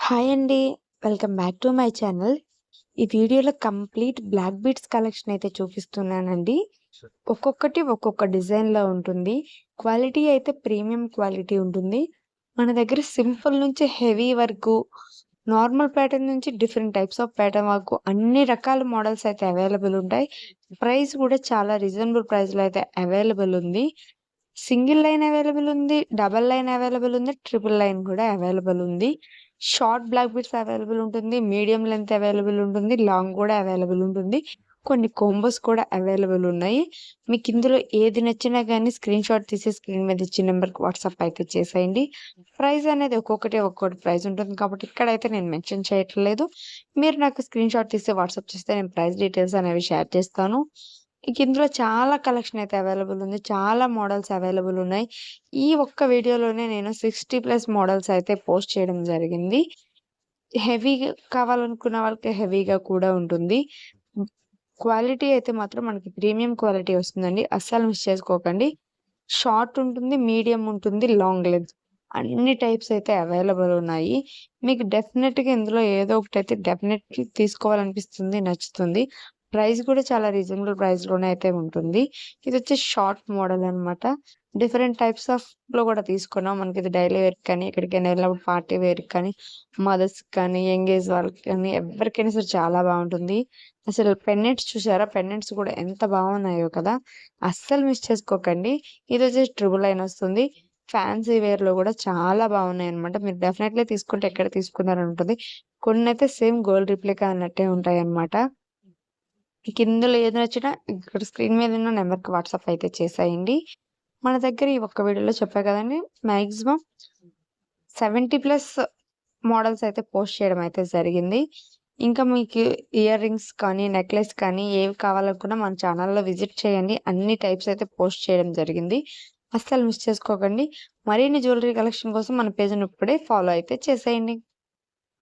Hi అండి. Welcome back to my channel. ఈ వీడియోలో కంప్లీట్ బ్లాక్ బీడ్స్ కలెక్షన్ అయితే చూపిస్తున్నానండి. ఒక్కొక్కటి ఒక్కొక్క డిజైన్‌లో ఉంటుంది. క్వాలిటీ అయితే ప్రీమియం క్వాలిటీ ఉంటుంది. మన దగ్గర సింపుల్ నుంచి హెవీ వరకు, నార్మల్ ప్యాటర్న్ నుంచి డిఫరెంట్ టైప్స్ ఆఫ్ ప్యాటర్న్ వరకు అన్ని రకాల మోడల్స్ అయితే అవైలబుల్ ఉంటాయి. ప్రైస్ కూడా చాలా రీజనబుల్ ప్రైస్‌లో అయితే అవైలబుల్ ఉంది. సింగిల్ లైన్ అవైలబుల్ ఉంది. డబుల్ లైన్ అవైలబుల్ ఉంది. ట్రిపుల్ లైన్ కూడా అవైలబుల్ ఉంది. షార్ట్ బ్లాక్ బీడ్స్ అవైలబుల్ ఉంటుంది. మీడియం లెంత్ అవైలబుల్ ఉంటుంది. లాంగ్ కూడా అవైలబుల్ ఉంటుంది. కొన్ని కోంబోస్ కూడా అవైలబుల్ ఉన్నాయి. మీకు ఇందులో ఏది నచ్చినా గానీ స్క్రీన్‌షాట్ తీసి స్క్రీన్ మీద ఇచ్చిన నంబర్‌కి వాట్సాప్ అయితే చేసేయండి. ప్రైస్ అనేది ఒక్కొక్కటి ప్రైస్ ఉంటుంది కాబట్టి ఇక్కడైతే నేను మెన్షన్ చేయట్లేదు. మీరు నాకు స్క్రీన్‌షాట్ తీసి వాట్సాప్ చేస్తే నేను ప్రైస్ డీటెయిల్స్ అనేవి షేర్ చేస్తాను. ఇక ఇందులో చాలా కలెక్షన్ అయితే అవైలబుల్ ఉంది. చాలా మోడల్స్ అవైలబుల్ ఉన్నాయి. ఈ ఒక్క వీడియోలోనే నేను 60+ మోడల్స్ అయితే పోస్ట్ చేయడం జరిగింది. హెవీగా కావాలనుకున్న వాళ్ళకి హెవీగా కూడా ఉంటుంది. హ్మ్. క్వాలిటీ అయితే మాత్రం మనకి ప్రీమియం క్వాలిటీ వస్తుందండి. అస్సలు మిస్ చేసుకోకండి. షార్ట్ ఉంటుంది, మీడియం ఉంటుంది, లాంగ్ లెంత్ అన్ని టైప్స్ అయితే అవైలబుల్ ఉన్నాయి. మీకు డెఫినిట్‌గా ఇందులో ఏదో ఒకటైతే డెఫినెట్‌లీ తీసుకోవాలనిపిస్తుంది, నచ్చుతుంది. ప్రైస్ కూడా చాలా రీజనబుల్ ప్రైస్‌లోనే అయితే ఉంటుంది. ఇదొచ్చేసి షార్ట్ మోడల్ అన్నమాట. డిఫరెంట్ టైప్స్ ఆఫ్‌లో కూడా తీసుకున్నాం. మనకిది డైలీ వేర్‌కి కానీ, ఎక్కడికైనా వెళ్ళినప్పుడు పార్టీ వేర్‌కి కానీ, మదర్స్‌కి కానీ, యంగ్ ఏజ్ వాళ్ళకి కానీ ఎవరికైనా సరే చాలా బావుంటుంది. అసలు పెండెంట్స్ చూసారా? పెండెంట్స్ కూడా ఎంత బాగున్నాయో కదా! అస్సలు మిస్ చేసుకోకండి. ఇదొచ్చేసి ట్రిపుల్ లైన్ వస్తుంది. ఫ్యాన్సీ వేర్‌లో గూడా చాలా బాగున్నాయన్నమాట. మీరు డెఫినెట్‌లీ తీసుకుంటే ఎక్కడ తీసుకున్నారని ఉంటుంది. కొన్నైతే సేమ్ గోల్డ్ రిప్లికా అన్నట్టే ఉంటాయన్నమాట. మీకిందులో ఏది నచ్చినా ఇక్కడ స్క్రీన్ మీద ఉన్న నంబర్‌కి వాట్సాప్ అయితే చేసేయండి. మన దగ్గర ఈ ఒక్క వీడియోలో చెప్పా కదండీ! మాక్సిమం 70+ మోడల్స్ అయితే పోస్ట్ చేయడం అయితే జరిగింది. ఇంకా మీకు ఇయర్ రింగ్స్ కానీ, నెక్లెస్ కానీ ఏవి కావాలనుకున్నా మన ఛానెల్‌లో విజిట్ చేయండి. అన్ని టైప్స్ అయితే పోస్ట్ చేయడం జరిగింది. అస్సలు మిస్ చేసుకోకండి. మరిన్ని జ్యువెల్లరీ కలెక్షన్ కోసం మన పేజ్‌ని ఇప్పుడే ఫాలో అయితే చేసేయండి.